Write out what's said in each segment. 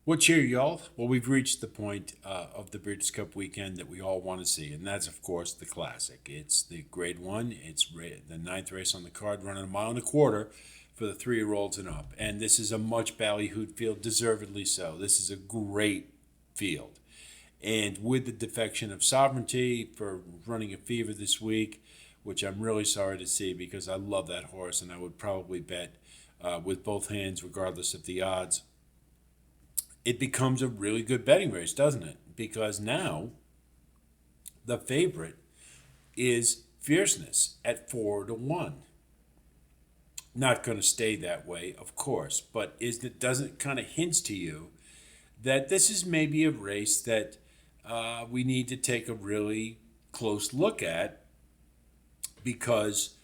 Well, cheer, y'all. Well, we've reached the point of the Breeders' Cup weekend that we all want to see, and that's, of course, the Classic. It's the Grade 1. It's the ninth race on the card, running a mile and a quarter for the 3-year-olds and up. And this is a much ballyhooed field, deservedly so. This is a great field. And with the defection of Sovereignty for running a fever this week, which I'm really sorry to see because I love that horse and I would probably bet with both hands, regardless of the odds, it becomes a really good betting race, doesn't it? Because now the favorite is Fierceness at 4-1. Not going to stay that way, of course, but it doesn't kind of hints to you that this is maybe a race that we need to take a really close look at because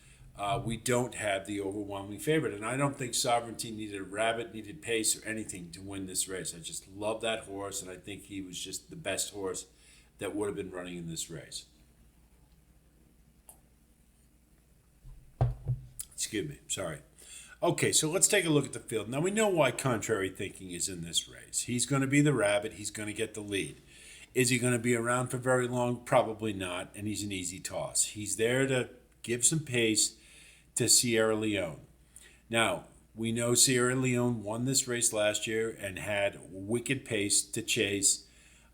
we don't have the overwhelming favorite. And I don't think Sovereignty needed a rabbit, needed pace, or anything to win this race. I just love that horse, and I think he was just the best horse that would have been running in this race. Excuse me, sorry. Okay, so let's take a look at the field. Now we know why contrary thinking is in this race. He's going to be the rabbit, he's going to get the lead. Is he going to be around for very long? Probably not, and he's an easy toss. He's there to give some pace to Sierra Leone. Now, we know Sierra Leone won this race last year and had wicked pace to chase,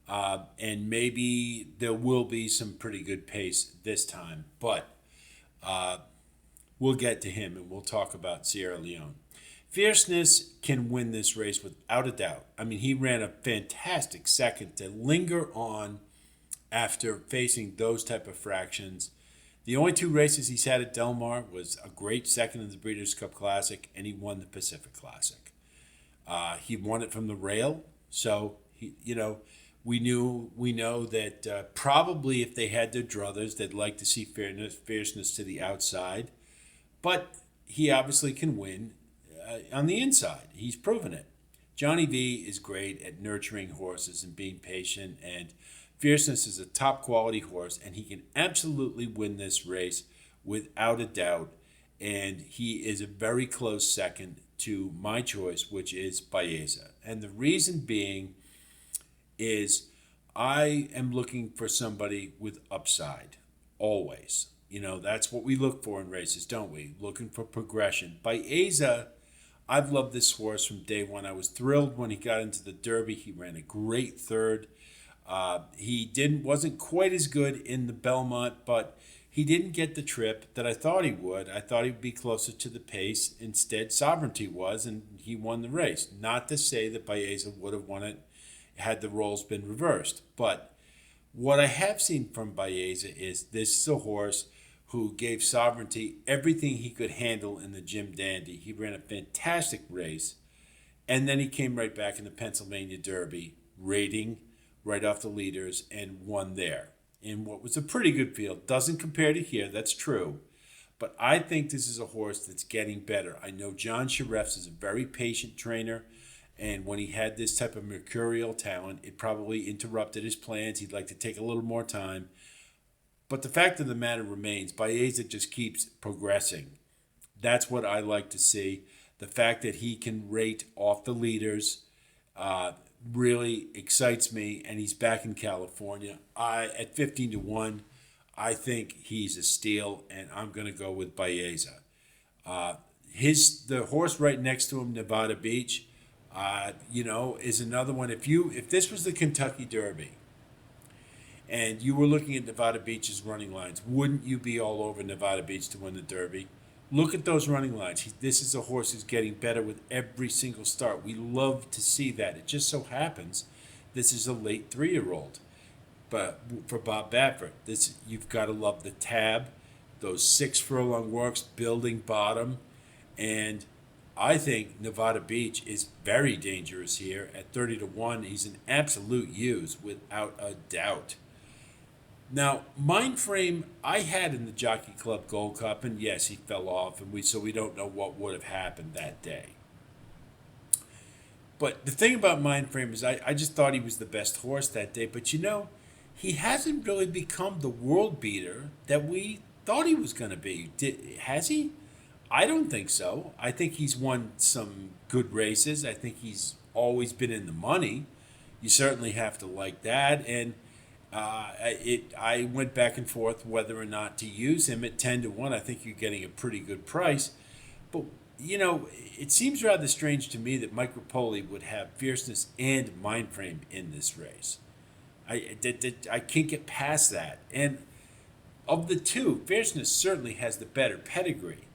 and maybe there will be some pretty good pace this time, but we'll get to him and we'll talk about Sierra Leone. Fierceness can win this race without a doubt. I mean, he ran a fantastic second to linger on after facing those type of fractions. The only two races he's had at Del Mar was a great second in the Breeders' Cup Classic, and he won the Pacific Classic. He won it from the rail, so we know that probably if they had their druthers, they'd like to see fierceness to the outside, but he obviously can win on the inside. He's proven it. Johnny V is great at nurturing horses and being patient, and Fierceness is a top quality horse, and he can absolutely win this race without a doubt. And he is a very close second to my choice, which is Baeza. And the reason being is I am looking for somebody with upside, always. That's what we look for in races, don't we? Looking for progression. Baeza, I've loved this horse from day one. I was thrilled when he got into the Derby. He ran a great third. He wasn't quite as good in the Belmont, but he didn't get the trip that I thought he would. I thought he'd be closer to the pace. Instead, Sovereignty was, and he won the race. Not to say that Baeza would have won it had the roles been reversed, but what I have seen from Baeza is this is a horse who gave Sovereignty everything he could handle in the Jim Dandy. He ran a fantastic race, and then he came right back in the Pennsylvania Derby, rating right off the leaders, and won there in what was a pretty good field. Doesn't compare to here, that's true. But I think this is a horse that's getting better. I know John Sharefs is a very patient trainer, and when he had this type of mercurial talent, it probably interrupted his plans. He'd like to take a little more time. But the fact of the matter remains, Baeza just keeps progressing. That's what I like to see. The fact that he can rate off the leaders really excites me, and he's back in California. At 15-1, I think he's a steal, and I'm going to go with Baeza. The horse right next to him, Nevada Beach, is another one. If this was the Kentucky Derby, and you were looking at Nevada Beach's running lines, wouldn't you be all over Nevada Beach to win the Derby? Look at those running lines. This is a horse who's getting better with every single start. We love to see that. It just so happens this is a late 3-year-old. But for Bob Baffert, you've got to love the tab, those 6 furlong works, building bottom, and I think Nevada Beach is very dangerous here at 30-1. He's an absolute use without a doubt. Now, Mind Frame I had in the Jockey Club Gold Cup, and yes, he fell off, and we don't know what would have happened that day. But the thing about Mind Frame is I just thought he was the best horse that day, but he hasn't really become the world beater that we thought he was going to be. Has he? I don't think so. I think he's won some good races. I think he's always been in the money. You certainly have to like that. And I went back and forth whether or not to use him at 10 to 1. I think you're getting a pretty good price. But, it seems rather strange to me that Mike Rapoli would have fierceness and mind frame in this race. I can't get past that. And of the two, fierceness certainly has the better pedigree.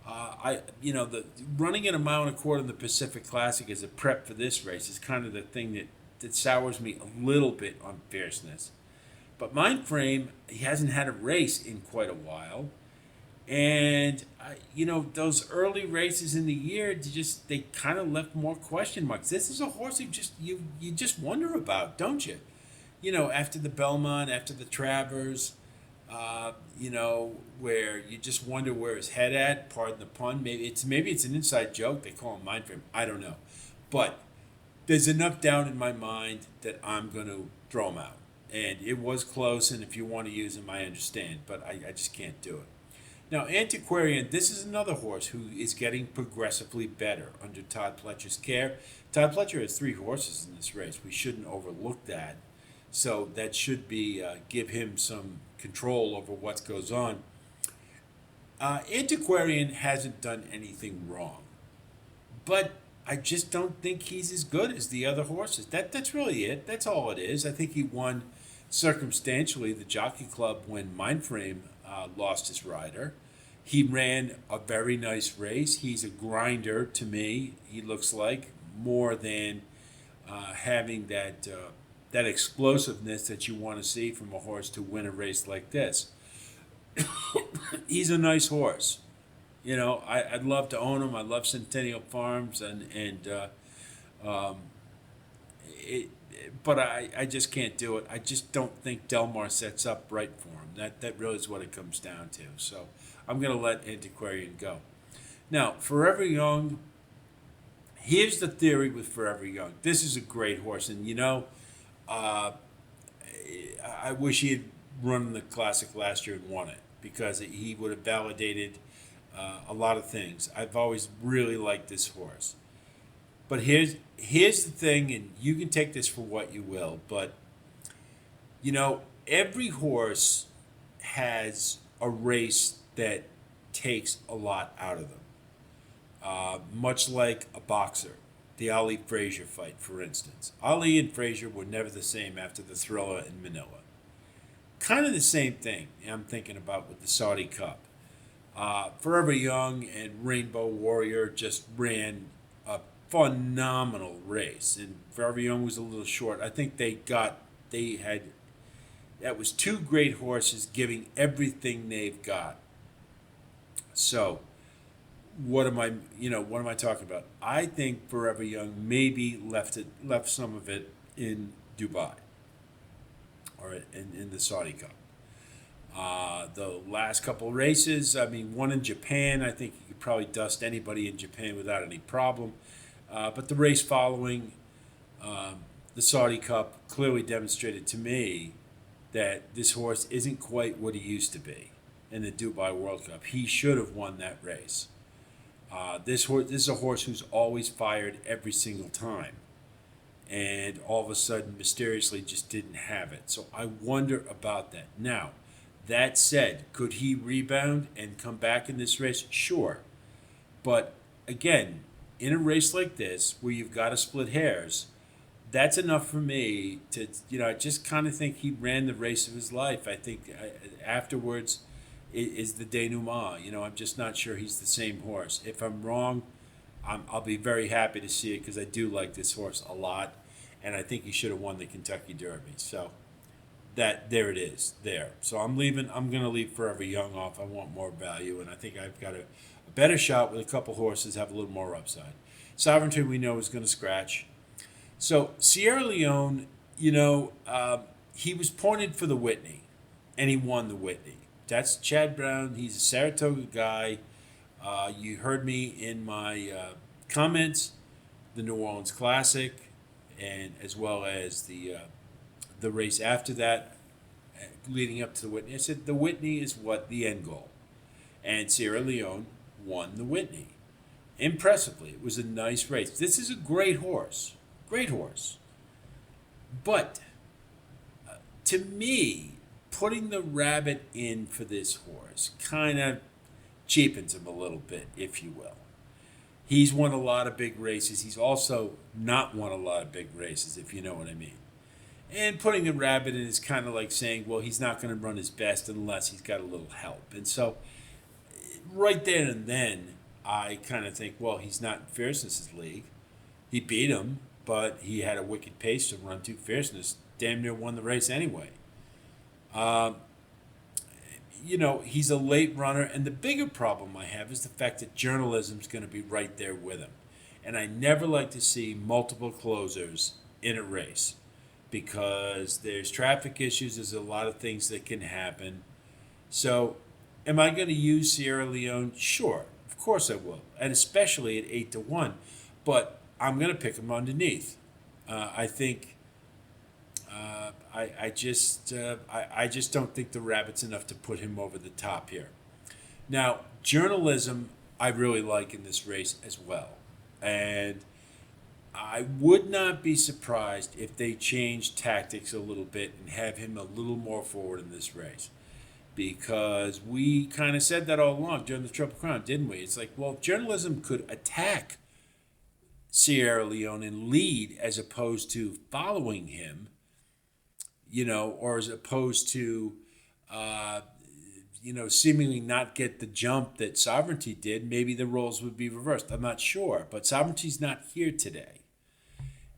The running at a mile and a quarter in the Pacific Classic as a prep for this race is kind of the thing that sours me a little bit on fierceness. But mind frame, he hasn't had a race in quite a while. And, those early races in the year, they kind of left more question marks. This is a horse you just wonder about, don't you? After the Belmont, after the Travers, where you just wonder where his head at, pardon the pun. Maybe it's an inside joke. They call him mind frame. I don't know. But there's enough doubt in my mind that I'm going to throw him out. And it was close, and if you want to use him, I understand. But I just can't do it. Now, Antiquarian, this is another horse who is getting progressively better under Todd Pletcher's care. Todd Pletcher has 3 horses in this race. We shouldn't overlook that. So that should be give him some control over what goes on. Antiquarian hasn't done anything wrong, but I just don't think he's as good as the other horses. That's really it. That's all it is. I think he won circumstantially the Jockey Club when Mindframe lost his rider. He ran a very nice race. He's a grinder to me. He looks like more than having that explosiveness that you want to see from a horse to win a race like this. He's a nice horse. I'd love to own him. I love Centennial Farms, but I just can't do it. I just don't think Delmar sets up right for him. That really is what it comes down to. So I'm going to let Antiquarian go. Now, Forever Young. Here's the theory with Forever Young. This is a great horse, and I wish he had run the Classic last year and won it because he would have validated a lot of things. I've always really liked this horse. But here's the thing, and you can take this for what you will, but, every horse has a race that takes a lot out of them, much like a boxer. The Ali Frazier fight, for instance. Ali and Frazier were never the same after the thriller in Manila. Kind of the same thing I'm thinking about with the Saudi Cup. Forever Young and Rainbow Warrior just ran a phenomenal race, and Forever Young was a little short. I think that was 2 great horses giving everything they've got. So, what am I talking about? I think Forever Young maybe left some of it in Dubai or in the Saudi Cup. The last couple races, one in Japan, I think you could probably dust anybody in Japan without any problem. But the race following the Saudi Cup clearly demonstrated to me that this horse isn't quite what he used to be in the Dubai World Cup. He should have won that race. This is a horse who's always fired every single time, and all of a sudden, mysteriously, just didn't have it. So I wonder about that. Now, that said, could he rebound and come back in this race? Sure. But again, in a race like this, where you've got to split hairs, that's enough for me to, I just kind of think he ran the race of his life. I think afterwards is the denouement. I'm just not sure he's the same horse. If I'm wrong, I'll be very happy to see it because I do like this horse a lot, and I think he should have won the Kentucky Derby. So there it is there. So I'm going to leave Forever Young off. I want more value, and I think I've got a better shot with a couple horses have a little more upside. Sovereignty we know is going to scratch. So Sierra Leone, he was pointed for the Whitney, and he won the Whitney. That's Chad Brown. He's a Saratoga guy. You heard me in my comments, the New Orleans Classic, and as well as the race after that, leading up to the Whitney. I said the Whitney is the end goal, and Sierra Leone won the Whitney impressively. It was a nice race. This is a great horse. Great horse. But to me, putting the rabbit in for this horse kind of cheapens him a little bit, if you will. He's won a lot of big races. He's also not won a lot of big races, if you know what I mean. And putting a rabbit in is kind of like saying, well, he's not going to run his best unless he's got a little help. And so, right there and then, I kind of think, well, he's not in Fierceness's league. He beat him, but he had a wicked pace to run to. Fierceness damn near won the race anyway. Um, he's a late runner, and the bigger problem I have is the fact that journalism's going to be right there with him. And I never like to see multiple closers in a race because there's traffic issues, there's a lot of things that can happen. So, am I going to use Sierra Leone? Sure, of course I will, and especially at 8-1. But I'm going to pick him underneath. I think I just don't think the rabbit's enough to put him over the top here. Now, journalism I really like in this race as well, and I would not be surprised if they change tactics a little bit and have him a little more forward in this race. Because we kind of said that all along during the Triple Crown, didn't we? It's like, well, if journalism could attack Sierra Leone and lead as opposed to following him, or as opposed to, seemingly not get the jump that Sovereignty did, maybe the roles would be reversed. I'm not sure, but Sovereignty's not here today.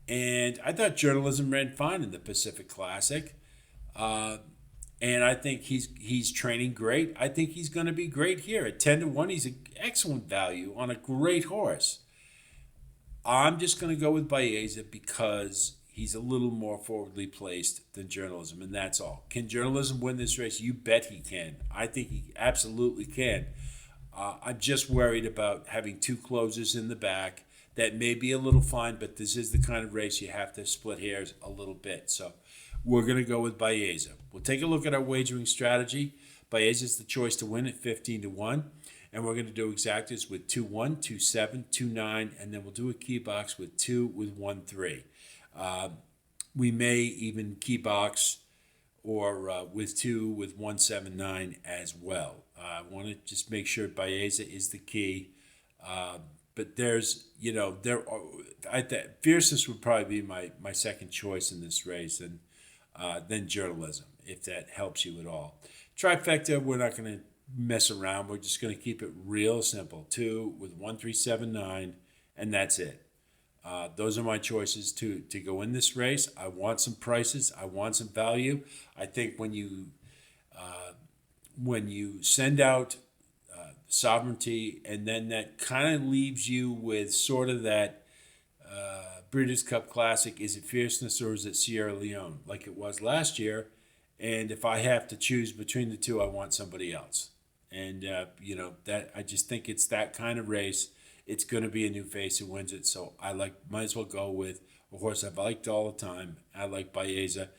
And I thought journalism ran fine in the Pacific Classic. And I think he's training great. I think he's going to be great here. At 10-1, he's an excellent value on a great horse. I'm just going to go with Baeza because he's a little more forwardly placed than journalism, and that's all. Can journalism win this race? You bet he can. I think he absolutely can. I'm just worried about having two closers in the back. That may be a little fine, but this is the kind of race you have to split hairs a little bit. So we're going to go with Baeza. We'll take a look at our wagering strategy. Baeza is the choice to win at 15-1. And we're going to do exactas with 2-1, 2-7, 2-9, and then we'll do a key box with 2 with 1-3. We may even key box or with 2 with 1-7-9 as well. I want to just make sure Baeza is the key. But Fierceness would probably be my second choice in this race, and then journalism, if that helps you at all. Trifecta, we're not going to mess around. We're just going to keep it real simple. 2 with 1-3-7-9, and that's it. Those are my choices to go in this race. I want some prices. I want some value. I think when you send out Sovereignty, and then that kind of leaves you with sort of that Breeders' Cup Classic. Is it Fierceness or is it Sierra Leone, like it was last year? And if I have to choose between the two, I want somebody else. And that I just think it's that kind of race. It's going to be a new face who wins it. So might as well go with a horse I've liked all the time. I like Baeza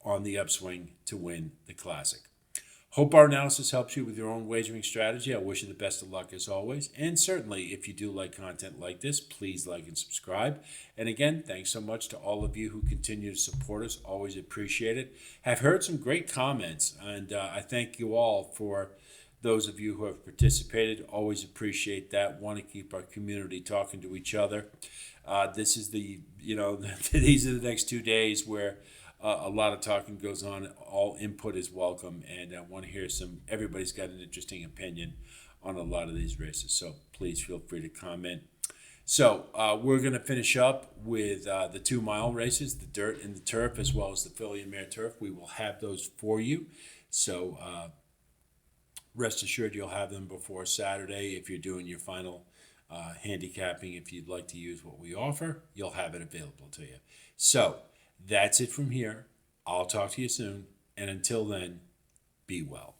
on the upswing to win the Classic. Hope our analysis helps you with your own wagering strategy. I wish you the best of luck as always. And certainly, if you do like content like this, please like and subscribe. And again, thanks so much to all of you who continue to support us. Always appreciate it. Have heard some great comments, and I thank you all for those of you who have participated. Always appreciate that. Want to keep our community talking to each other. This is these are the next 2 days where a lot of talking goes on. All input is welcome, and I want to hear everybody's got an interesting opinion on a lot of these races, so please feel free to comment. So we're going to finish up with the 2 mile races, the dirt and the turf, as well as the filly and mare turf. We will have those for you, so rest assured you'll have them before Saturday. If you're doing your final handicapping, if you'd like to use what we offer, you'll have it available to you. So that's it from here. I'll talk to you soon, and until then, be well.